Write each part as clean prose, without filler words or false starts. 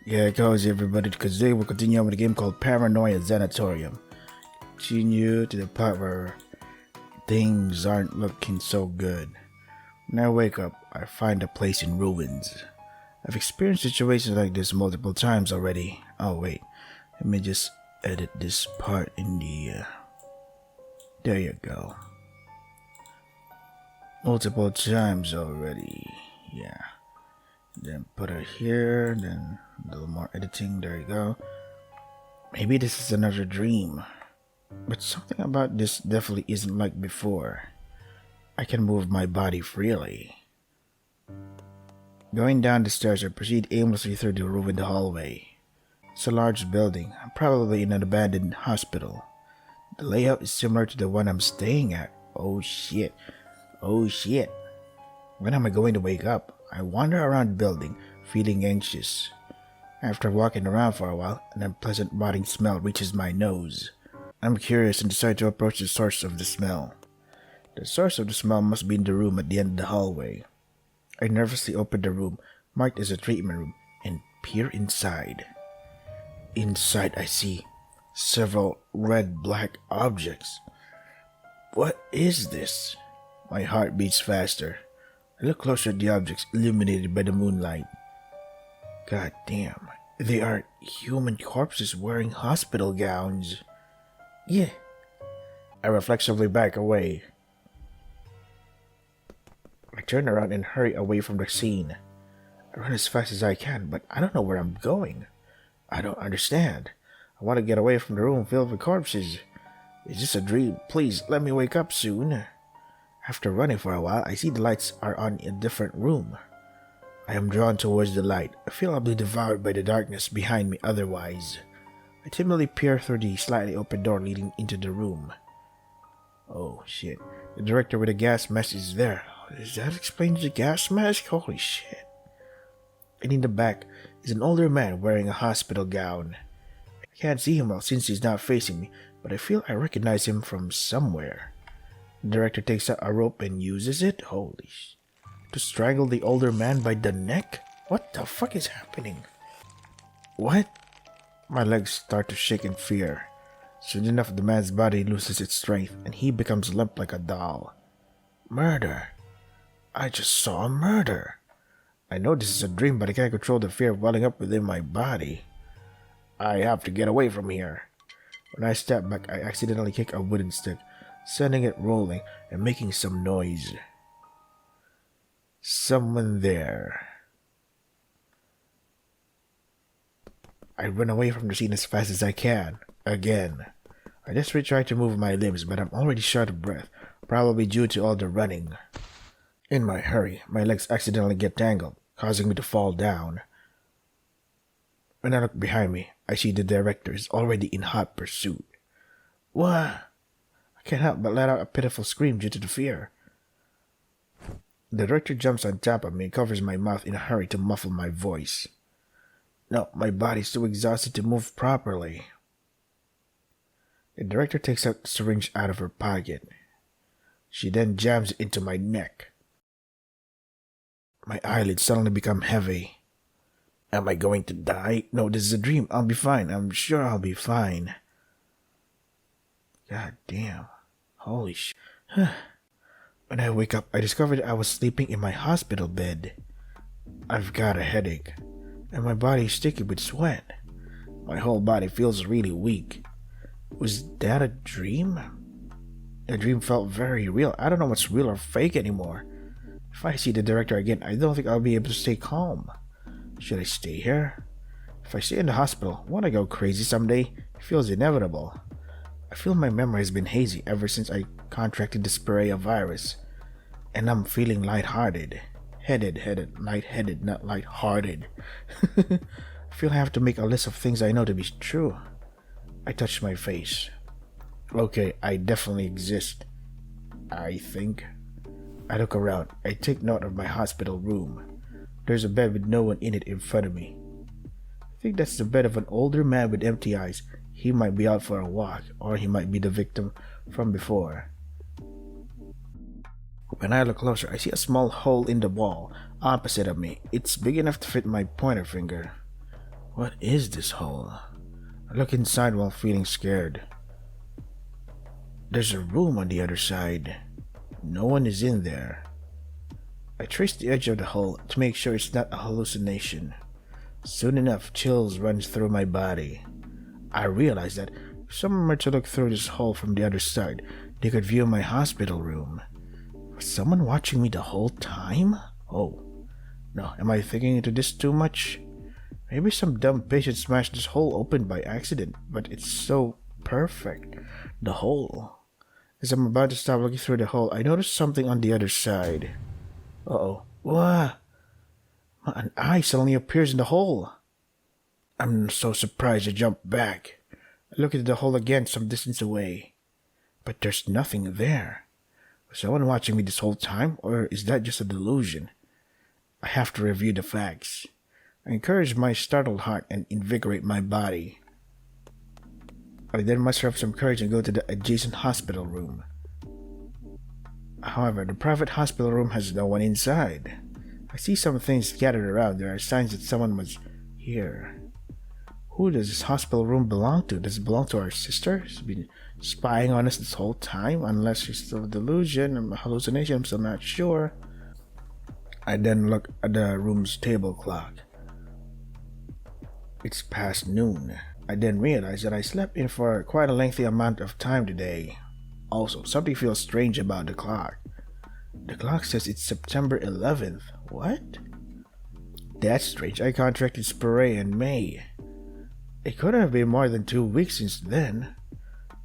Yeah, it goes everybody, because today we'll continue on with a game called Paranoia Zanatorium. Continue to the part where things aren't looking so good. When I wake up, I find a place in ruins. I've experienced situations like this multiple times already. Oh wait, let me just edit this part in the... There you go. Multiple times already, yeah. Then put it here, then a little more editing, there you go. Maybe this is another dream. But something about this definitely isn't like before. I can move my body freely. Going down the stairs, I proceed aimlessly through the ruined hallway. It's a large building, probably in an abandoned hospital. The layout is similar to the one I'm staying at. Oh shit. Oh shit. When am I going to wake up? I wander around the building, feeling anxious. After walking around for a while, an unpleasant rotting smell reaches my nose. I'm curious and decide to approach the source of the smell. The source of the smell must be in the room at the end of the hallway. I nervously open the room, marked as a treatment room, and peer inside. Inside I see several red-black objects. What is this? My heart beats faster. I look closer at the objects illuminated by the moonlight. God damn, they are human corpses wearing hospital gowns. Yeah. I reflexively back away. I turn around and hurry away from the scene. I run as fast as I can, but I don't know where I'm going. I don't understand. I want to get away from the room filled with corpses. Is this a dream? Please, let me wake up soon. After running for a while, I see the lights are on in a different room. I am drawn towards the light. I feel I'll be devoured by the darkness behind me otherwise. I timidly peer through the slightly open door leading into the room. Oh shit. The director with a gas mask is there. Does that explain the gas mask? Holy shit. And in the back is an older man wearing a hospital gown. I can't see him well since he's not facing me, but I feel I recognize him from somewhere. The director takes out a rope and uses it? Holy shit. To strangle the older man by the neck? What the fuck is happening? What? My legs start to shake in fear. Soon enough, the man's body loses its strength and he becomes limp like a doll. Murder. I just saw a murder. I know this is a dream, but I can't control the fear welling up within my body. I have to get away from here. When I step back, I accidentally kick a wooden stick, sending it rolling and making some noise. Someone there. I run away from the scene as fast as I can. Again. I desperately try to move my limbs, but I'm already short of breath, probably due to all the running. In my hurry, my legs accidentally get tangled, causing me to fall down. When I look behind me, I see the director is already in hot pursuit. What? I can't help but let out a pitiful scream due to the fear. The director jumps on top of me and covers my mouth in a hurry to muffle my voice. No, my body's too exhausted to move properly. The director takes a syringe out of her pocket. She then jams it into my neck. My eyelids suddenly become heavy. Am I going to die? No, this is a dream. I'll be fine. I'm sure I'll be fine. God damn. Holy shit. When I wake up, I discovered I was sleeping in my hospital bed. I've got a headache, and my body is sticky with sweat. My whole body feels really weak. Was that a dream? The dream felt very real. I don't know what's real or fake anymore. If I see the director again, I don't think I'll be able to stay calm. Should I stay here? If I stay in the hospital, won't I go crazy someday? It feels inevitable. I feel my memory has been hazy ever since I contracted the Paranoia virus, and I'm feeling lighthearted. Lightheaded, not lighthearted. I feel I have to make a list of things I know to be true. I touch my face. Okay, I definitely exist. I think. I look around. I take note of my hospital room. There's a bed with no one in it in front of me. I think that's the bed of an older man with empty eyes. He might be out for a walk, or he might be the victim from before. When I look closer, I see a small hole in the wall opposite of me. It's big enough to fit my pointer finger. What is this hole? I look inside while feeling scared. There's a room on the other side. No one is in there. I trace the edge of the hole to make sure it's not a hallucination. Soon enough, chills runs through my body. I realize that if someone were to look through this hole from the other side, they could view my hospital room. Was someone watching me the whole time? Oh, no, am I thinking into this too much? Maybe some dumb patient smashed this hole open by accident, but it's so perfect. The hole. As I'm about to stop looking through the hole, I notice something on the other side. Uh-oh. What? An eye suddenly appears in the hole. I'm so surprised I jump back. I look into the hole again some distance away. But there's nothing there. Was someone watching me this whole time, or is that just a delusion? I have to review the facts. I encourage my startled heart and invigorate my body. I then muster up some courage and go to the adjacent hospital room. However, the private hospital room has no one inside. I see some things scattered around. There are signs that someone was here. Who does this hospital room belong to? Does it belong to our sister? She's been spying on us this whole time? Unless she's still a delusion or a hallucination, I'm still not sure. I then look at the room's table clock. It's past noon. I then realize that I slept in for quite a lengthy amount of time today. Also, something feels strange about the clock. The clock says it's September 11th. What? That's strange. I contracted spirea in May. It couldn't have been more than 2 weeks since then.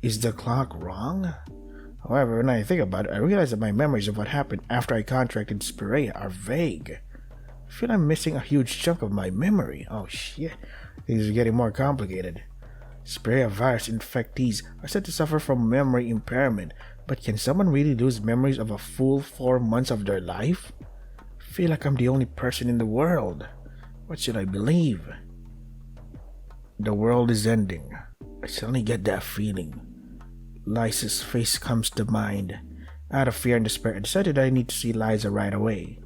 Is the clock wrong? However, when I think about it, I realize that my memories of what happened after I contracted spirea are vague. I feel I'm missing a huge chunk of my memory. Oh shit. Things are getting more complicated. Spirea virus infectees are said to suffer from memory impairment, but can someone really lose memories of a full 4 months of their life? I feel like I'm the only person in the world. What should I believe? The world is ending. I suddenly get that feeling. Liza's face comes to mind. Out of fear and despair, I decided I need to see Liza right away.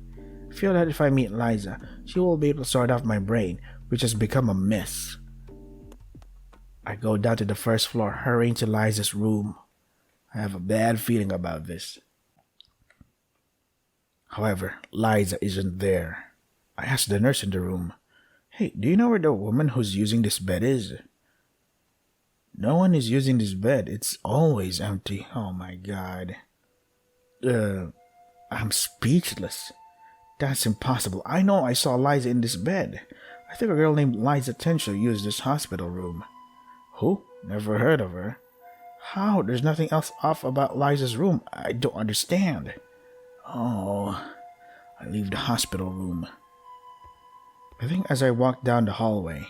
I feel that if I meet Liza, she will be able to sort out my brain, which has become a mess. I go down to the first floor, hurrying to Liza's room. I have a bad feeling about this. However, Liza isn't there. I ask the nurse in the room, "Hey, do you know where the woman who's using this bed is?" "No one is using this bed. It's always empty." Oh my god. I'm speechless. That's impossible. I know I saw Liza in this bed. I think a girl named Liza Tenshaw used this hospital room. Who? Never heard of her. How? There's nothing else off about Liza's room. I don't understand. Oh, I leave the hospital room. I think as I walk down the hallway,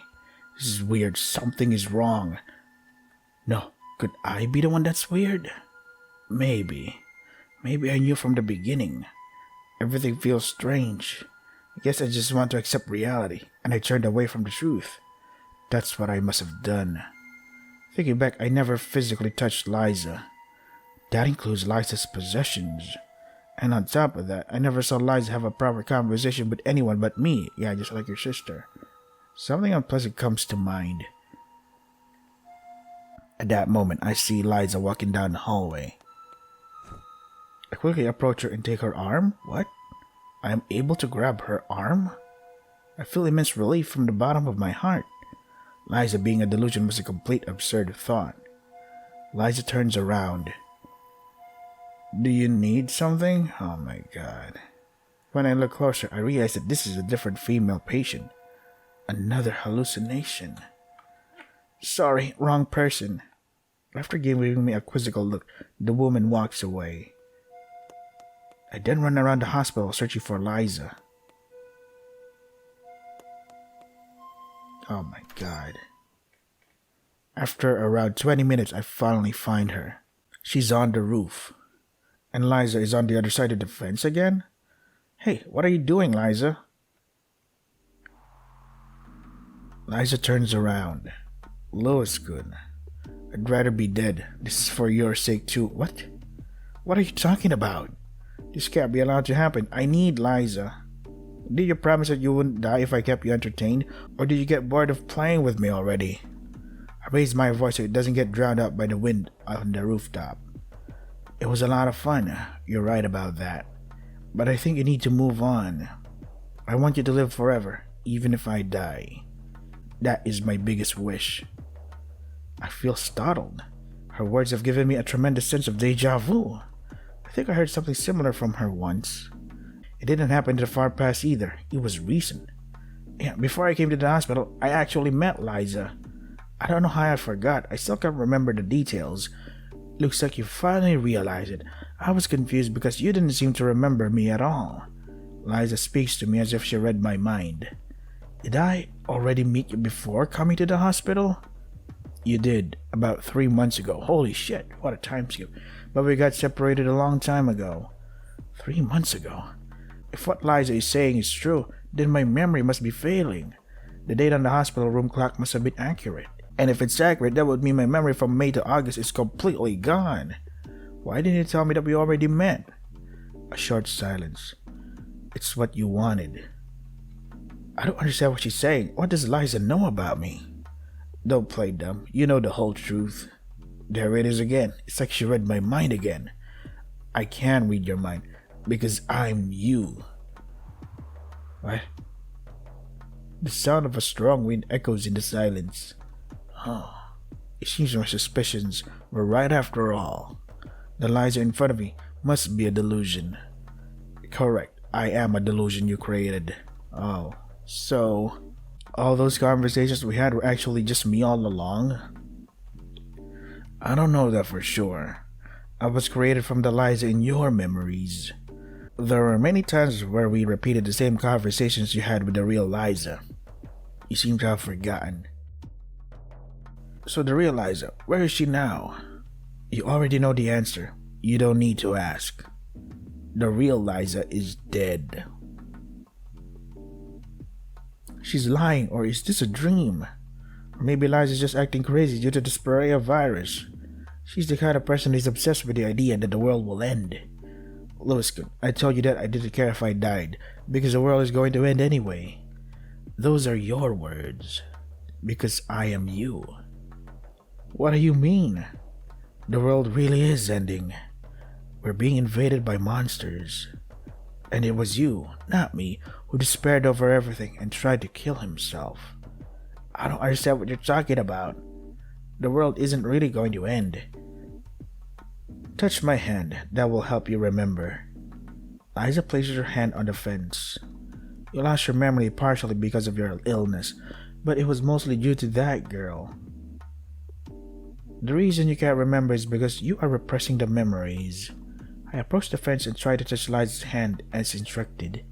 this is weird. Something is wrong. No, could I be the one that's weird? Maybe. Maybe I knew from the beginning. Everything feels strange. I guess I just want to accept reality, and I turned away from the truth. That's what I must have done. Thinking back, I never physically touched Liza. That includes Liza's possessions. And on top of that, I never saw Liza have a proper conversation with anyone but me. Yeah, just like your sister. Something unpleasant comes to mind. At that moment, I see Liza walking down the hallway. I quickly approach her and take her arm. What? I am able to grab her arm? I feel immense relief from the bottom of my heart. Liza being a delusion was a complete absurd thought. Liza turns around. "Do you need something?" Oh my god. When I look closer, I realize that this is a different female patient. Another hallucination. "Sorry, wrong person." After giving me a quizzical look, the woman walks away. I then run around the hospital searching for Liza. Oh my god. After around 20 minutes, I finally find her. She's on the roof. And Liza is on the other side of the fence again? Hey, what are you doing, Liza? Liza turns around. Lois good. I'd rather be dead. This is for your sake too. What? What are you talking about? This can't be allowed to happen. I need Liza. Did you promise that you wouldn't die if I kept you entertained, or did you get bored of playing with me already? I raised my voice so it doesn't get drowned out by the wind on the rooftop. It was a lot of fun, you're right about that. But I think you need to move on. I want you to live forever, even if I die. That is my biggest wish. I feel startled. Her words have given me a tremendous sense of deja vu. I think I heard something similar from her once. It didn't happen in the far past either. It was recent. Yeah, before I came to the hospital, I actually met Liza. I don't know how I forgot. I still can't remember the details. Looks like you finally realized it. I was confused because you didn't seem to remember me at all. Liza speaks to me as if she read my mind. Did I already meet you before coming to the hospital? You did, about 3 months ago. Holy shit, what a time skip. But we got separated a long time ago. 3 months ago? If what Liza is saying is true, then my memory must be failing. The date on the hospital room clock must have been accurate. And if it's accurate, that would mean my memory from May to August is completely gone. Why didn't you tell me that we already met? A short silence. It's what you wanted. I don't understand what she's saying. What does Liza know about me? Don't play dumb. You know the whole truth. There it is again. It's like she read my mind again. I can read your mind because I'm you. What? The sound of a strong wind echoes in the silence. It seems my suspicions were right after all. The Liza in front of me must be a delusion. Correct, I am a delusion you created. Oh, so all those conversations we had were actually just me all along? I don't know that for sure. I was created from the Liza in your memories. There were many times where we repeated the same conversations you had with the real Liza. You seem to have forgotten. So the real Liza, where is she now? You already know the answer. You don't need to ask. The real Liza is dead. She's lying, or is this a dream? Or maybe Liza's just acting crazy due to the Paranoia virus. She's the kind of person who's obsessed with the idea that the world will end. Lewis, I told you that I didn't care if I died, because the world is going to end anyway. Those are your words. Because I am you. What do you mean? The world really is ending. We're being invaded by monsters. And it was you, not me, who despaired over everything and tried to kill himself. I don't understand what you're talking about. The world isn't really going to end. Touch my hand, that will help you remember. Liza places her hand on the fence. You lost your memory partially because of your illness, but it was mostly due to that girl. The reason you can't remember is because you are repressing the memories. I approached the fence and tried to touch Liza's hand as instructed.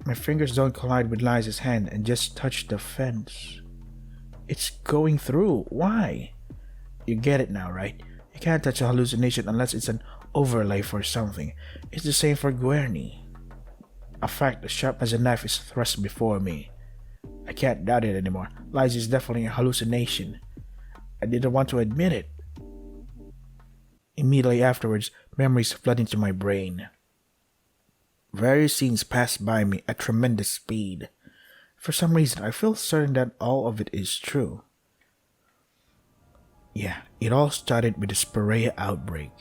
My fingers don't collide with Liza's hand and just touch the fence. It's going through. Why? You get it now, right? You can't touch a hallucination unless it's an overlay for something. It's the same for Guerny. A fact as sharp as a knife is thrust before me. I can't doubt it anymore. Liza is definitely a hallucination. I didn't want to admit it. Immediately afterwards, memories flood into my brain. Various scenes pass by me at tremendous speed. For some reason, I feel certain that all of it is true. Yeah, it all started with the Paranoia outbreak.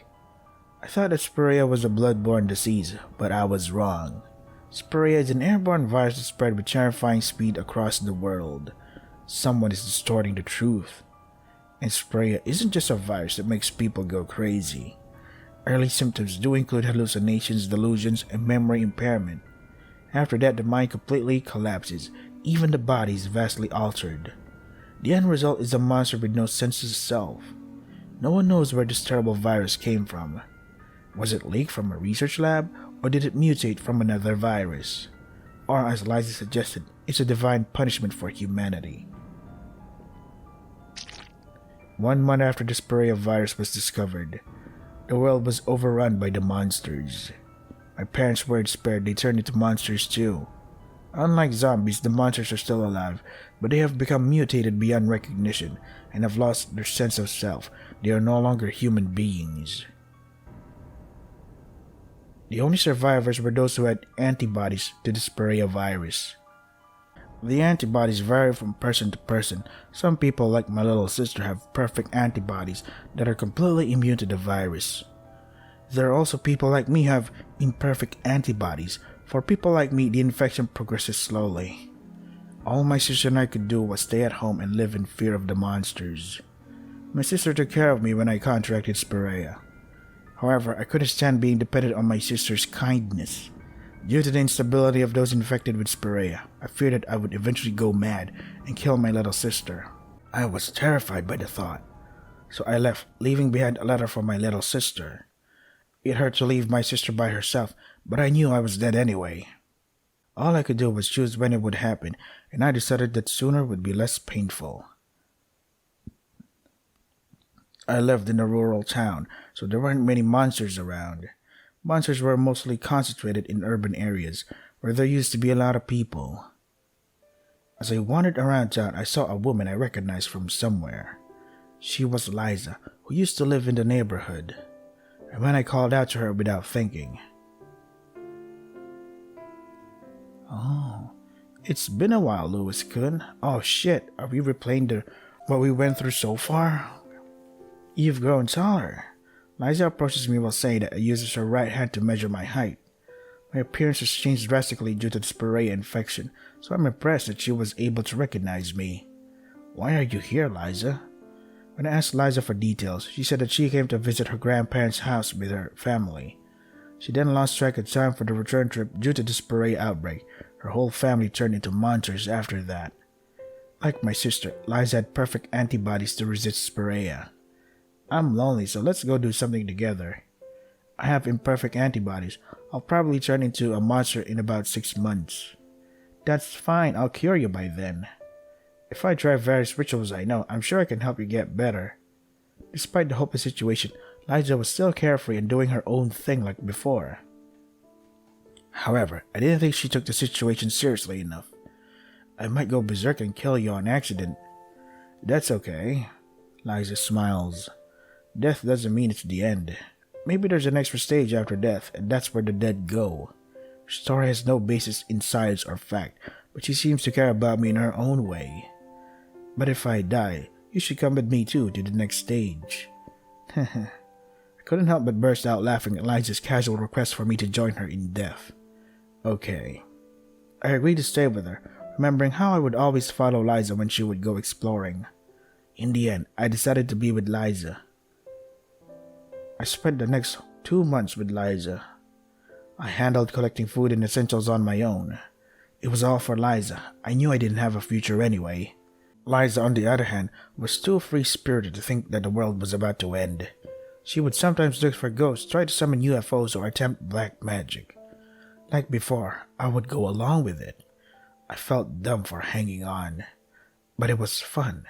I thought that Paranoia was a blood-borne disease, but I was wrong. Paranoia is an airborne virus that spread with terrifying speed across the world. Someone is distorting the truth. And Paranoia isn't just a virus that makes people go crazy. Early symptoms do include hallucinations, delusions, and memory impairment. After that, the mind completely collapses. Even the body is vastly altered. The end result is a monster with no sense of self. No one knows where this terrible virus came from. Was it leaked from a research lab, or did it mutate from another virus? Or, as Liza suggested, it's a divine punishment for humanity. 1 month after the Paranoia virus was discovered, the world was overrun by the monsters. My parents weren't spared, they turned into monsters too. Unlike zombies, the monsters are still alive, but they have become mutated beyond recognition and have lost their sense of self. They are no longer human beings. The only survivors were those who had antibodies to the Sperea virus. The antibodies vary from person to person. Some people, like my little sister, have perfect antibodies that are completely immune to the virus. There are also people like me who have imperfect antibodies. For people like me, the infection progresses slowly. All my sister and I could do was stay at home and live in fear of the monsters. My sister took care of me when I contracted Sperea. However, I couldn't stand being dependent on my sister's kindness. Due to the instability of those infected with Sperea, I feared that I would eventually go mad and kill my little sister. I was terrified by the thought, so I left, leaving behind a letter for my little sister. It hurt to leave my sister by herself, but I knew I was dead anyway. All I could do was choose when it would happen, and I decided that sooner would be less painful. I lived in a rural town, so there weren't many monsters around. Monsters were mostly concentrated in urban areas, where there used to be a lot of people. As I wandered around town, I saw a woman I recognized from somewhere. She was Liza, who used to live in the neighborhood. And when I called out to her without thinking. "Oh, it's been a while, Louis-kun. Oh shit, are we replaying what we went through so far? You've grown taller." Liza approaches me while saying that I uses her right hand to measure my height. My appearance has changed drastically due to the Sperea infection, so I'm impressed that she was able to recognize me. "Why are you here, Liza?" When I asked Liza for details, she said that she came to visit her grandparents' house with her family. She then lost track of time for the return trip due to the Sperea outbreak. Her whole family turned into monsters after that. Like my sister, Liza had perfect antibodies to resist Sperea. I'm lonely, so let's go do something together. I have imperfect antibodies. I'll probably turn into a monster in about 6 months. That's fine, I'll cure you by then. If I try various rituals I know, I'm sure I can help you get better. Despite the hopeless situation, Liza was still carefree and doing her own thing like before. However, I didn't think she took the situation seriously enough. I might go berserk and kill you on accident. That's okay. Liza smiles. Death doesn't mean it's the end. Maybe there's an extra stage after death, and that's where the dead go. Her story has no basis in science or fact, but she seems to care about me in her own way. But if I die, you should come with me too to the next stage. I couldn't help but burst out laughing at Liza's casual request for me to join her in death. Okay. I agreed to stay with her, remembering how I would always follow Liza when she would go exploring. In the end, I decided to be with Liza. I spent the next 2 months with Liza. I handled collecting food and essentials on my own. It was all for Liza. I knew I didn't have a future anyway. Liza, on the other hand, was too free-spirited to think that the world was about to end. She would sometimes look for ghosts, try to summon UFOs, or attempt black magic. Like before, I would go along with it. I felt dumb for hanging on. But it was fun.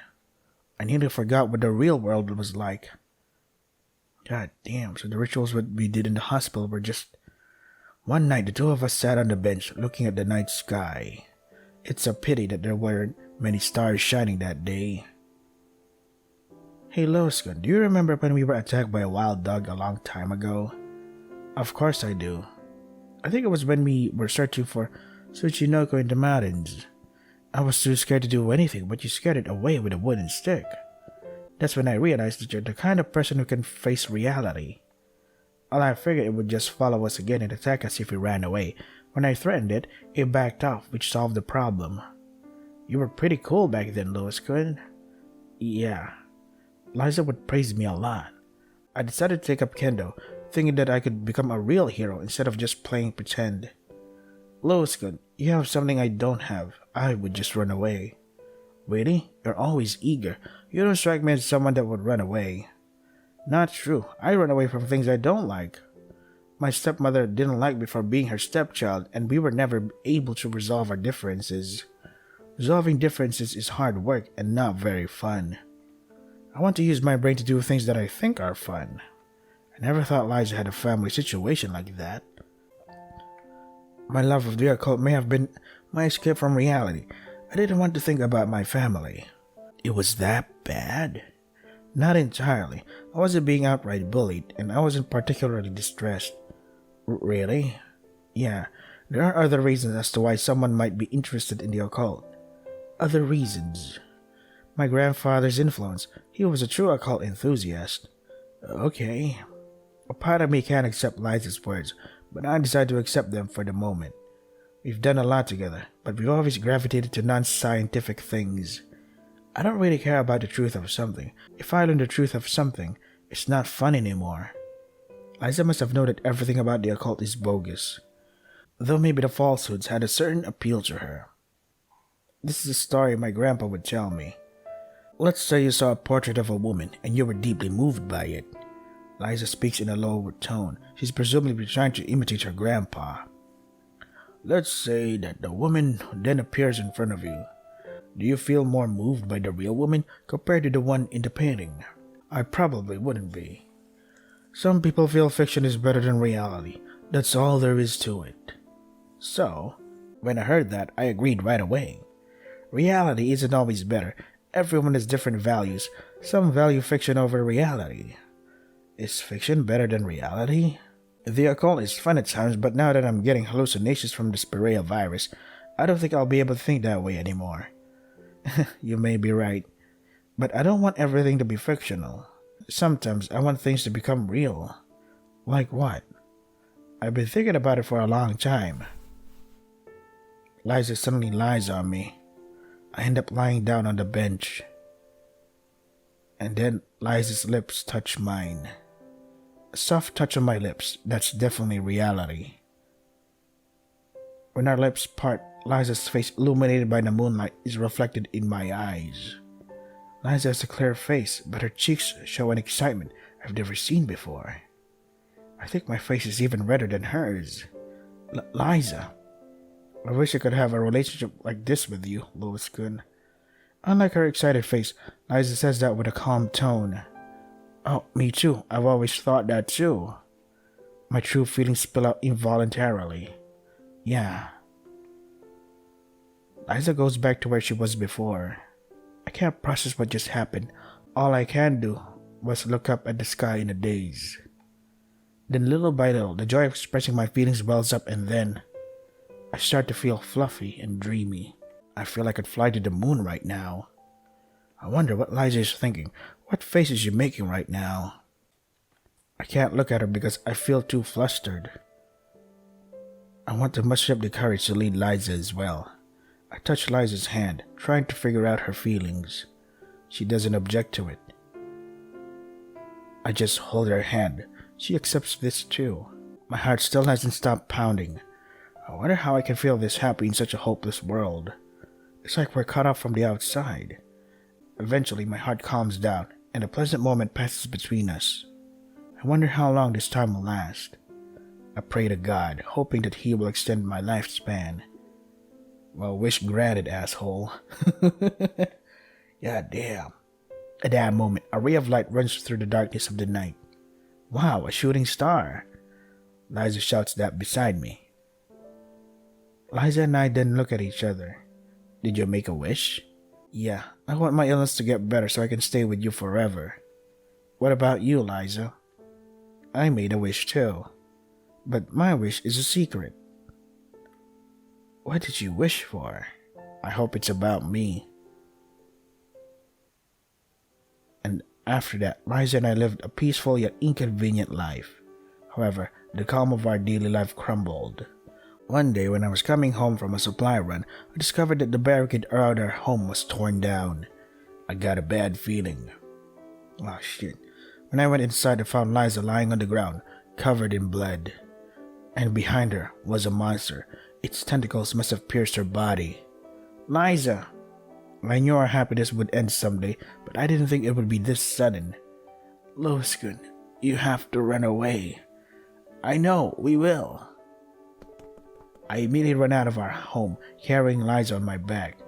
I nearly forgot what the real world was like. God damn, so the rituals we did in the hospital were just... One night, the two of us sat on the bench looking at the night sky. It's a pity that there weren't many stars shining that day. Hey Loskun, do you remember when we were attacked by a wild dog a long time ago? Of course I do. I think it was when we were searching for Tsuchinoko in the mountains. I was too scared to do anything, but you scared it away with a wooden stick. That's when I realized that you're the kind of person who can face reality. Well, I figured it would just follow us again and attack us if we ran away. When I threatened it, it backed off, which solved the problem. You were pretty cool back then, Lois-kun. Yeah. Liza would praise me a lot. I decided to take up kendo, thinking that I could become a real hero instead of just playing pretend. Lois-kun, you have something I don't have. I would just run away. Really? You're always eager. You don't strike me as someone that would run away. Not true. I run away from things I don't like. My stepmother didn't like me for being her stepchild, and we were never able to resolve our differences. Resolving differences is hard work and not very fun. I want to use my brain to do things that I think are fun. I never thought Liza had a family situation like that. My love of the occult may have been my escape from reality. I didn't want to think about my family. It was that bad? Not entirely. I wasn't being outright bullied, and I wasn't particularly distressed. Really? Yeah, there are other reasons as to why someone might be interested in the occult. Other reasons. My grandfather's influence. He was a true occult enthusiast. Okay. A part of me can't accept Liza's words, but I decide to accept them for the moment. We've done a lot together, but we've always gravitated to non-scientific things. I don't really care about the truth of something. If I learn the truth of something, it's not fun anymore. Liza must have known that everything about the occult is bogus, though maybe the falsehoods had a certain appeal to her. This is a story my grandpa would tell me. Let's say you saw a portrait of a woman and you were deeply moved by it. Liza speaks in a lower tone. She's presumably trying to imitate her grandpa. Let's say that the woman then appears in front of you. Do you feel more moved by the real woman compared to the one in the painting? I probably wouldn't be. Some people feel fiction is better than reality. That's all there is to it. So, when I heard that, I agreed right away. Reality isn't always better. Everyone has different values. Some value fiction over reality. Is fiction better than reality? The occult is fun at times, but now that I'm getting hallucinations from the Spirea virus, I don't think I'll be able to think that way anymore. You may be right, but I don't want everything to be fictional. Sometimes I want things to become real. Like what? I've been thinking about it for a long time. Liza suddenly lies on me. I end up lying down on the bench. And then Liza's lips touch mine. A soft touch on my lips, that's definitely reality. When our lips part, Liza's face, illuminated by the moonlight, is reflected in my eyes. Liza has a clear face, but her cheeks show an excitement I've never seen before. I think my face is even redder than hers. Liza, I wish I could have a relationship like this with you, Lois-kun. Unlike her excited face, Liza says that with a calm tone. Oh, me too. I've always thought that too. My true feelings spill out involuntarily. Yeah. Liza goes back to where she was before. I can't process what just happened. All I can do was look up at the sky in a daze. Then little by little, the joy of expressing my feelings wells up, and then I start to feel fluffy and dreamy. I feel I could fly to the moon right now. I wonder what Liza is thinking. What face is she making right now? I can't look at her because I feel too flustered. I want to muster up the courage to lead Liza as well. I touch Liza's hand, trying to figure out her feelings. She doesn't object to it. I just hold her hand. She accepts this too. My heart still hasn't stopped pounding. I wonder how I can feel this happy in such a hopeless world. It's like we're cut off from the outside. Eventually, my heart calms down, and a pleasant moment passes between us. I wonder how long this time will last. I pray to God, hoping that He will extend my lifespan. Well, wish granted, asshole. Yeah, damn. At that moment, a ray of light runs through the darkness of the night. Wow, a shooting star. Liza shouts that beside me. Liza and I then look at each other. Did you make a wish? Yeah, I want my illness to get better so I can stay with you forever. What about you, Liza? I made a wish too. But my wish is a secret. What did you wish for? I hope it's about me. And after that, Liza and I lived a peaceful yet inconvenient life. However, the calm of our daily life crumbled. One day, when I was coming home from a supply run, I discovered that the barricade around our home was torn down. I got a bad feeling. Oh shit. When I went inside, I found Liza lying on the ground, covered in blood. And behind her was a monster. Its tentacles must have pierced her body. Liza! I knew our happiness would end someday, but I didn't think it would be this sudden. Lois-kun, you have to run away. I know, we will. I immediately ran out of our home, carrying Liza on my back.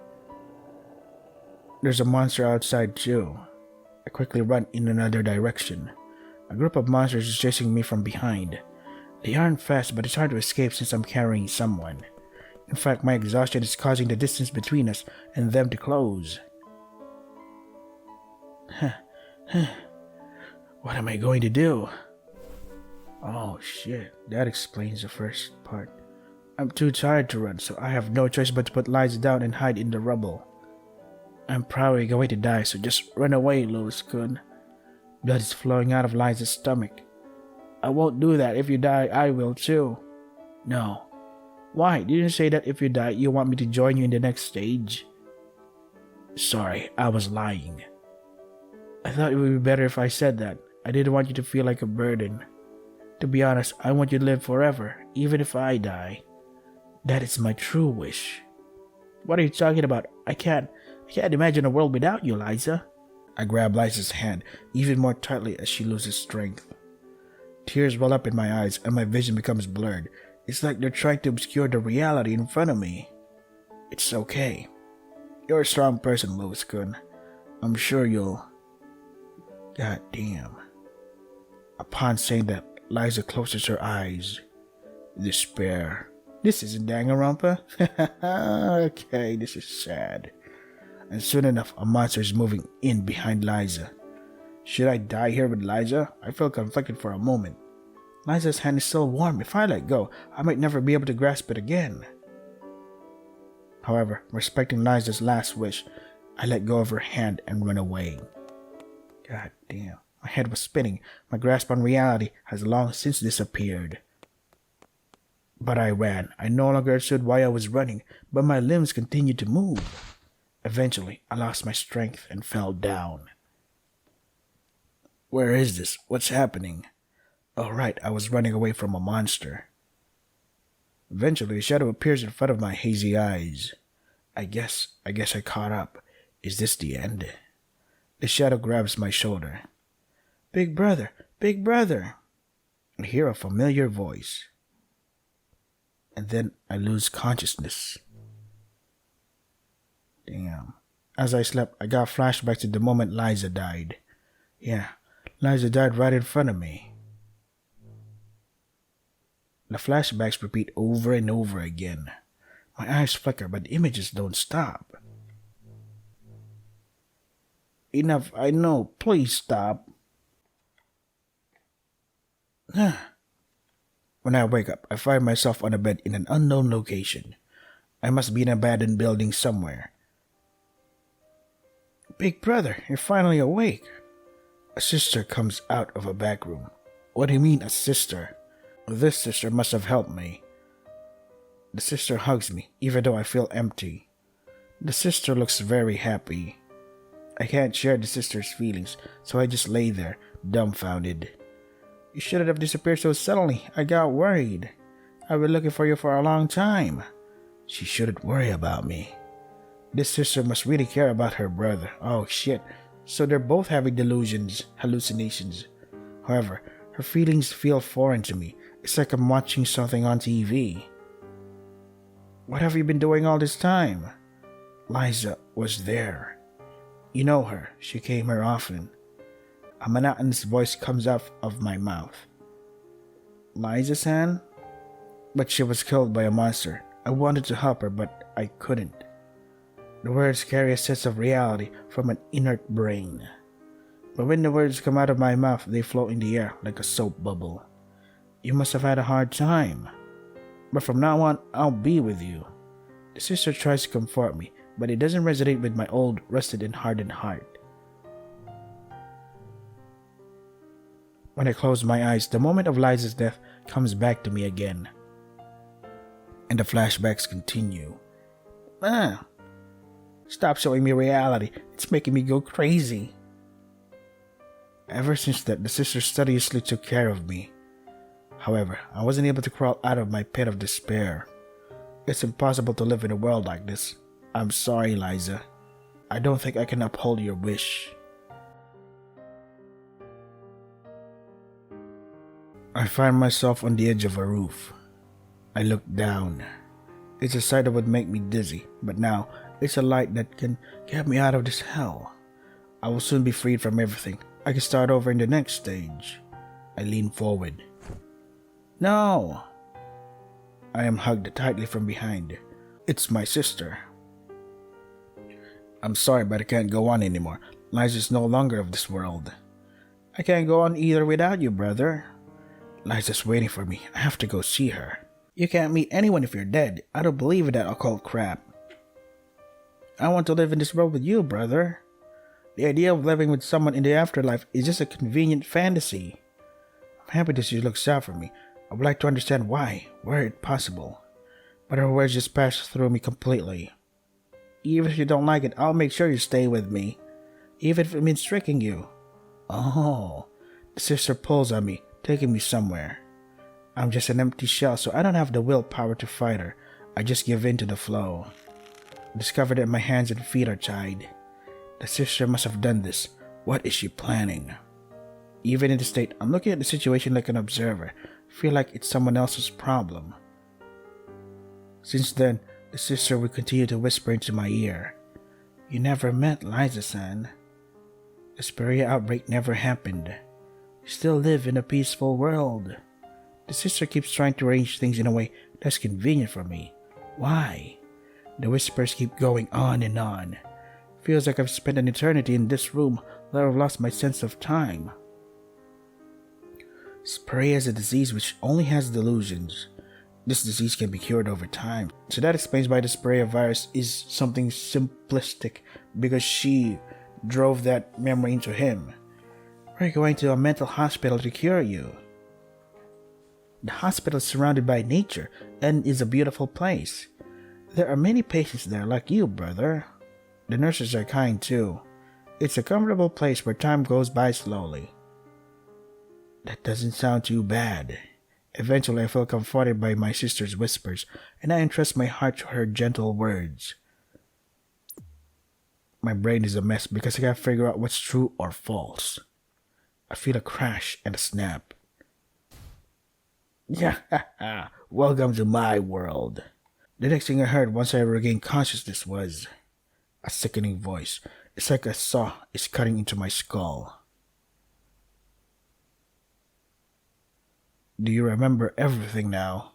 There's a monster outside too. I quickly run in another direction. A group of monsters is chasing me from behind. They aren't fast, but it's hard to escape since I'm carrying someone. In fact, my exhaustion is causing the distance between us and them to close. What am I going to do? Oh shit, that explains the first part. I'm too tired to run, so I have no choice but to put Liza down and hide in the rubble. I'm probably going to die, so just run away, Lois-kun. Blood is flowing out of Liza's stomach. I won't do that. If you die, I will too. No. Why? Didn't you say that if you die, you want me to join you in the next stage? Sorry, I was lying. I thought it would be better if I said that. I didn't want you to feel like a burden. To be honest, I want you to live forever, even if I die. That is my true wish. What are you talking about? I can't imagine a world without you, Liza. I grab Liza's hand even more tightly as she loses strength. Tears well up in my eyes and my vision becomes blurred. It's like they're trying to obscure the reality in front of me. It's okay. You're a strong person, Lois-kun. I'm sure you'll... God damn. Upon saying that, Liza closes her eyes. Despair. This isn't Danganronpa. Okay, this is sad. And soon enough, a monster is moving in behind Liza. Should I die here with Liza? I feel conflicted for a moment. Liza's hand is still warm. If I let go, I might never be able to grasp it again. However, respecting Liza's last wish, I let go of her hand and run away. God damn. My head was spinning. My grasp on reality has long since disappeared. But I ran. I no longer understood why I was running, but my limbs continued to move. Eventually, I lost my strength and fell down. Where is this? What's happening? Oh right, I was running away from a monster. Eventually, a shadow appears in front of my hazy eyes. I guess I caught up. Is this the end? The shadow grabs my shoulder. Big brother, big brother. I hear a familiar voice. And then I lose consciousness. Damn. As I slept, I got flashbacks to the moment Liza died. Yeah, Liza died right in front of me. The flashbacks repeat over and over again. My eyes flicker, but the images don't stop. Enough, I know. Please stop. When I wake up, I find myself on a bed in an unknown location. I must be in an abandoned building somewhere. Big brother, you're finally awake. A sister comes out of a back room. What do you mean, a sister? This sister must have helped me. The sister hugs me, even though I feel empty. The sister looks very happy. I can't share the sister's feelings, so I just lay there, dumbfounded. You shouldn't have disappeared so suddenly. I got worried. I've been looking for you for a long time. She shouldn't worry about me. This sister must really care about her brother. Oh shit. So they're both having delusions, hallucinations. However, her feelings feel foreign to me. It's like I'm watching something on TV. What have you been doing all this time? Liza was there. You know her. She came here often. A monotonous voice comes out of my mouth. Liza-san? But she was killed by a monster. I wanted to help her, but I couldn't. The words carry a sense of reality from an inert brain. But when the words come out of my mouth, they float in the air like a soap bubble. You must have had a hard time. But from now on, I'll be with you. The sister tries to comfort me, but it doesn't resonate with my old, rusted and hardened heart. When I close my eyes, the moment of Liza's death comes back to me again. And the flashbacks continue. Stop showing me reality. It's making me go crazy. Ever since that, the sister studiously took care of me. However, I wasn't able to crawl out of my pit of despair. It's impossible to live in a world like this. I'm sorry, Liza. I don't think I can uphold your wish. I find myself on the edge of a roof. I look down. It's a sight that would make me dizzy, but now it's a light that can get me out of this hell. I will soon be freed from everything. I can start over in the next stage. I lean forward. No! I am hugged tightly from behind. It's my sister. I'm sorry, but I can't go on anymore. Liza is no longer of this world. I can't go on either without you, brother. Liza's waiting for me. I have to go see her. You can't meet anyone if you're dead. I don't believe in that occult crap. I want to live in this world with you, brother. The idea of living with someone in the afterlife is just a convenient fantasy. I'm happy that she looks out for me. I would like to understand why, were it possible. But her words just passed through me completely. Even if you don't like it, I'll make sure you stay with me. Even if it means tricking you. Oh, the sister pulls on me, taking me somewhere. I'm just an empty shell, so I don't have the willpower to fight her. I just give in to the flow. I discovered that my hands and feet are tied. The sister must have done this. What is she planning? Even in the state, I'm looking at the situation like an observer. I feel like it's someone else's problem. Since then, the sister would continue to whisper into my ear. You never met Liza-san. The Speria outbreak never happened. You still live in a peaceful world. The sister keeps trying to arrange things in a way that's convenient for me. Why? The whispers keep going on and on. Feels like I've spent an eternity in this room that I've lost my sense of time. Speria is a disease which only has delusions. This disease can be cured over time. So that explains why the Speria virus is something simplistic, because she drove that memory into him. We're going to a mental hospital to cure you. The hospital is surrounded by nature and is a beautiful place. There are many patients there like you, brother. The nurses are kind too. It's a comfortable place where time goes by slowly. That doesn't sound too bad. Eventually I feel comforted by my sister's whispers, and I entrust my heart to her gentle words. My brain is a mess because I can't figure out what's true or false. I feel a crash and a snap. Yeah, welcome to my world. The next thing I heard once I regained consciousness was a sickening voice. It's like a saw is cutting into my skull. Do you remember everything now?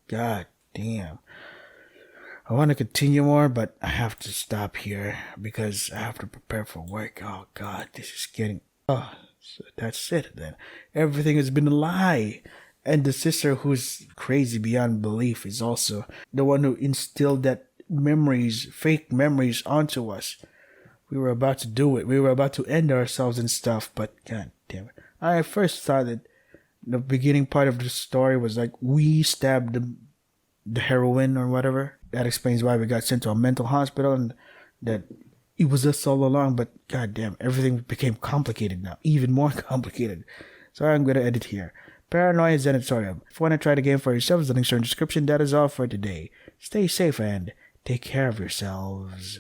God damn. I want to continue more, but I have to stop here because I have to prepare for work. Oh God, this is getting... Oh, so that's it then. Everything has been a lie. And the sister, who's crazy beyond belief, is also the one who instilled that fake memories onto us. We were about to do it. We were about to end ourselves and stuff, but god damn it. I first thought that the beginning part of the story was like we stabbed the heroine or whatever. That explains why we got sent to a mental hospital and that it was us all along, but god damn, everything became complicated now. Even more complicated. So I'm going to edit here. Paranoia Zanatorium. If you want to try the game for yourselves, the links are in the description. That is all for today. Stay safe and take care of yourselves.